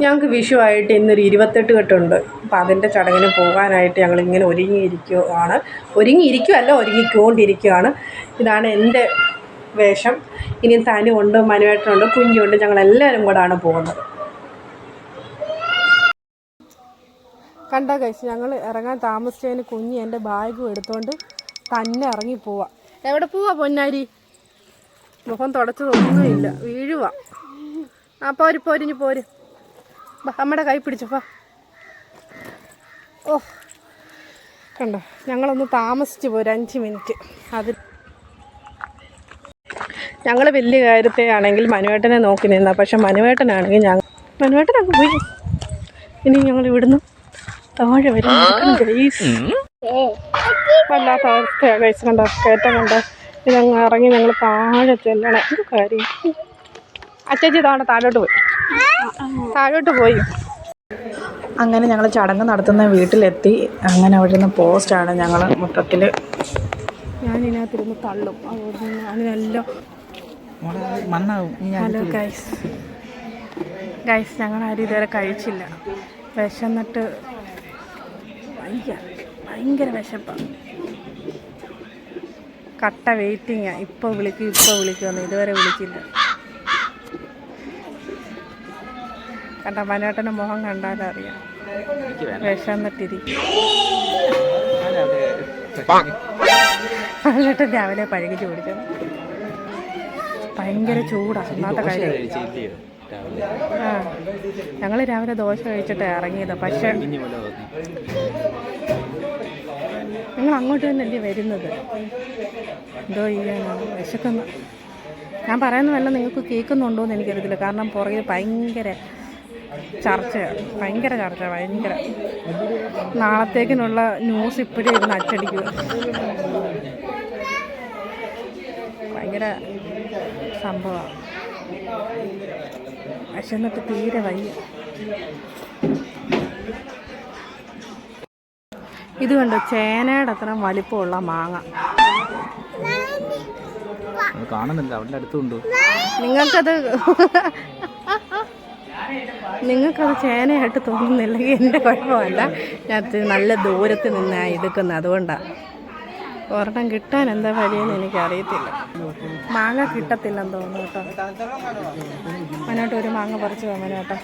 ഞങ്ങൾക്ക് വിഷുവായിട്ട് ഇന്നൊരു 28 കെട്ടുണ്ട്. അപ്പം അതിൻ്റെ ചടങ്ങിന് പോകാനായിട്ട് ഞങ്ങളിങ്ങനെ ഒരുങ്ങിക്കൊണ്ടിരിക്കുകയാണ്. ഇതാണ് എൻ്റെ വേഷം. ഇനി തനുവുണ്ട്, മനുവേട്ടനുണ്ട്, കുഞ്ഞുണ്ട്. ഞങ്ങളെല്ലാവരും കൂടാണ് പോകുന്നത്. കണ്ടാ കഴിച്ച് ഞങ്ങൾ ഇറങ്ങാൻ താമസിച്ചതിന് കുഞ്ഞ് എൻ്റെ ബാഗും എടുത്തുകൊണ്ട് തന്നെ ഇറങ്ങി പോവാ. എവിടെ പോവാ പൊന്നാരി? മുഖം തുടച്ചതൊന്നുമില്ല, വീഴുക. പോരിഞ്ഞ് പോര്. അമ്മയുടെ കൈ പിടിച്ചപ്പാ. ഓ കണ്ടോ, ഞങ്ങളൊന്ന് താമസിച്ച് പോയി 5 മിനിറ്റ്. അത് ഞങ്ങൾ വലിയ കാര്യത്തെ ആണെങ്കിൽ മനുവേട്ടനെ നോക്കി നിന്നാ, പക്ഷെ മനുവേട്ടനാണെങ്കിൽ മനുവേട്ടനങ്ങ് പോയി. ഇനി ഞങ്ങൾ ഇവിടുന്ന് താഴെ വരും. വല്ലാത്ത അവസ്ഥയാണ് ഗൈസ്. കണ്ടോ കയറ്റം കണ്ടോ. ഇതങ്ങ് ഇറങ്ങി ഞങ്ങൾ താഴെ ചെല്ലണം. എന്ത് കാര്യം. അച്ചേച്ചി തവണ താഴോട്ട് പോയി. അങ്ങനെ ഞങ്ങൾ ചടങ്ങ് നടത്തുന്ന വീട്ടിലെത്തി. അങ്ങനെ അവിടെ നിന്ന് പോസ്റ്റാണ് ഞങ്ങൾ മൊത്തത്തിൽ. ഞാനിതിനകത്തിരുന്ന് തള്ളും. അതിനെല്ലാം ഹലോ ഗൈസ് ഞങ്ങളാരും ഇതുവരെ കഴിച്ചില്ല. വിശന്നിട്ട് ഭയങ്കര വിശപ്പാണ്. കട്ട വെയിറ്റിങ്ങാണ്. ഇപ്പോൾ വിളിക്കുമെന്ന് ഇതുവരെ വിളിച്ചില്ല. കണ്ട മനുവേട്ടൻ്റെ മുഖം കണ്ടാലറിയാം വിശന്നിട്ടിരിക്കും. മനുവേട്ടൻ രാവിലെ പഴകിച്ച് കുടിച്ചു. ഭയങ്കര ചൂടാണ് ഒന്നാമത്തെ കാര്യം. ഞങ്ങൾ രാവിലെ ദോശ കഴിച്ചിട്ട് ഇറങ്ങിയത്. പക്ഷേ നിങ്ങൾ അങ്ങോട്ട് തന്നെയല്ലേ വരുന്നത്? എന്തോ ചെയ്യാനാണ്, വിശക്കുന്നു. ഞാൻ പറയുന്നതല്ല നിങ്ങൾക്ക് കേൾക്കുന്നുണ്ടോ എന്ന് എനിക്കറിയത്തില്ല. കാരണം പുറകിൽ ഭയങ്കര ചർച്ച. നാളത്തേക്കിനുള്ള ന്യൂസ് ഇപ്പോഴും ഇരുന്ന് അച്ചടിക്കുക. ഭയങ്കര സംഭവമാണ്. വിശന്നിട്ട് തീരെ വയ്യ. ഇത് കണ്ടോ, ചേനയുടെ അത്ര വലിപ്പമുള്ള മാങ്ങ കാണുന്നില്ല. അവിടെ അടുത്തുണ്ട്. നിങ്ങൾക്കത് ചേനയായിട്ട് തോന്നുന്നില്ലെങ്കിൽ എൻ്റെ കുഴപ്പമല്ല. ഞാൻ നല്ല ദൂരത്ത് നിന്നാണ് എടുക്കുന്നത്, അതുകൊണ്ടാണ്. ഒരെണ്ണം കിട്ടാൻ എന്താ വഴിയെന്ന് എനിക്കറിയത്തില്ല. മാങ്ങ കിട്ടത്തില്ലെന്ന് തോന്നുന്നു കേട്ടോ. മനോട്ട് ഒരു മാങ്ങ പറിച്ച് മനോട്ടോ.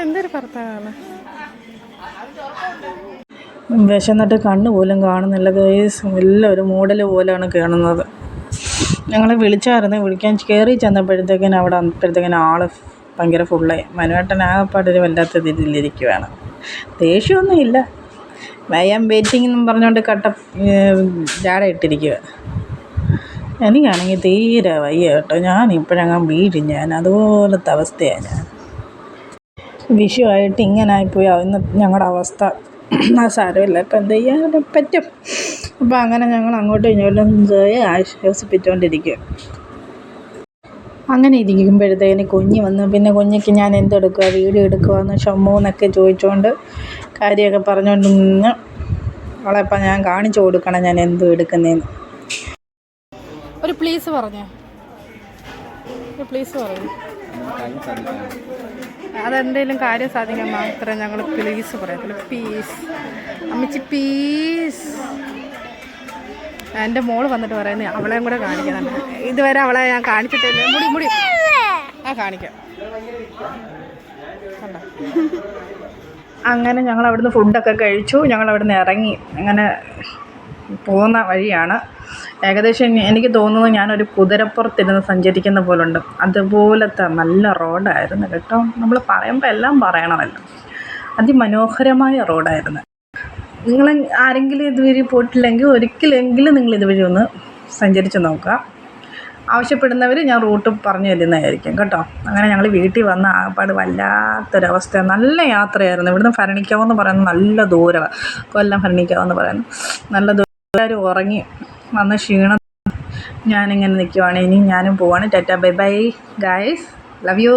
എന്തൊരു ഭർത്താവാണ്. വിശന്നിട്ട് കണ്ണ് പോലും കാണുന്നില്ല ഗൈസ്. എല്ലാം ഒരു മൂടൽ പോലെയാണ് കാണുന്നത്. ഞങ്ങളെ വിളിക്കാൻ കയറി ചെന്നപ്പോഴത്തേക്കിനും അവിടെ ആൾ ഭയങ്കര ഫുള്ളായി. മനുവേട്ടനാകപ്പാടൊരു വല്ലാത്ത ഇതിലിരിക്കുവാണ്. ദേഷ്യമൊന്നുമില്ല, വയ്യാൻ വെയിറ്റിംഗ് എന്നും പറഞ്ഞുകൊണ്ട് ജാട ഇട്ടിരിക്കുക. എനിക്കാണെങ്കിൽ തീരെ വയ്യ കേട്ടോ. ഞാനിപ്പോഴങ്ങ് വീഴും. അതുപോലത്തെ അവസ്ഥയാണ് ഞാൻ. വിഷുവായിട്ട് ഇങ്ങനായിപ്പോയി ഇന്ന് ഞങ്ങളുടെ അവസ്ഥ. സാരമില്ല, ഇപ്പം എന്ത് ചെയ്യാൻ പറ്റും. അപ്പോൾ അങ്ങനെ ഞങ്ങൾ അങ്ങോട്ടും ഇങ്ങോട്ടും ആശ്വസിപ്പിച്ചുകൊണ്ടിരിക്കുക. അങ്ങനെ ഇരിക്കുമ്പോഴത്തേന് കുഞ്ഞ് വന്നു. പിന്നെ കുഞ്ഞിക്ക് ഞാൻ എന്തെടുക്കുക, വീഡിയോ എടുക്കുകയെന്ന് ഷമ്മൂന്നൊക്കെ ചോദിച്ചുകൊണ്ട് കാര്യമൊക്കെ പറഞ്ഞുകൊണ്ട് നിന്ന് അവളെപ്പം ഞാൻ കാണിച്ചു കൊടുക്കണം ഞാൻ എന്തും എടുക്കുന്നതെന്ന്. ഒരു പ്ലീസ് പറഞ്ഞു. അതെന്തെങ്കിലും കാര്യം സാധിക്കാൻ മാത്രമേ ഞങ്ങൾ പ്ലീസ് പറയത്തുള്ളൂ. പ്ലീസ് അമ്മച്ചി പ്ലീസ്. എൻ്റെ മോള് വന്നിട്ട് പറയുന്നത് അവളെയും കൂടെ കാണിക്കുന്നുണ്ട്. ഇതുവരെ അവളെ ഞാൻ കാണിച്ചിട്ടില്ല. മുടി കാണിക്കാം. അങ്ങനെ ഞങ്ങൾ അവിടുന്ന് ഫുഡൊക്കെ കഴിച്ചു. ഞങ്ങൾ അവിടുന്ന് ഇറങ്ങി. അങ്ങനെ പോകുന്ന വഴിയാണ്. ഏകദേശം എനിക്ക് തോന്നുന്നു ഞാനൊരു കുതിരപ്പുറത്തിരുന്ന് സഞ്ചരിക്കുന്ന പോലുണ്ട്. അതുപോലത്തെ നല്ല റോഡായിരുന്നു കേട്ടോ. നമ്മൾ പറയുമ്പോൾ എല്ലാം പറയണമല്ലോ. അതിമനോഹരമായ റോഡായിരുന്നു. നിങ്ങൾ ആരെങ്കിലും ഇതുവഴി പോയിട്ടില്ലെങ്കിൽ ഒരിക്കലെങ്കിലും നിങ്ങൾ ഇതുവഴി ഒന്ന് സഞ്ചരിച്ച് നോക്കുക. ആവശ്യപ്പെടുന്നവർ ഞാൻ റൂട്ട് പറഞ്ഞു തരുന്നതായിരിക്കും കേട്ടോ. അങ്ങനെ ഞങ്ങൾ വീട്ടിൽ വന്ന ആപ്പാട് വല്ലാത്തൊരവസ്ഥ. നല്ല യാത്രയായിരുന്നു. ഇവിടുന്ന് ഭരണിക്കാവെന്ന് പറയുന്നത് നല്ല ദൂരമാണ്. കൊല്ലം ഭരണിക്കാവെന്ന് പറയുന്നത് നല്ല ദൂരം. എല്ലാവരും ഉറങ്ങി വന്ന ക്ഷീണം. ഞാനിങ്ങനെ നിൽക്കുവാണ്. ഇനി ഞാനും പോവാണ്. Tata bye bye guys, love you.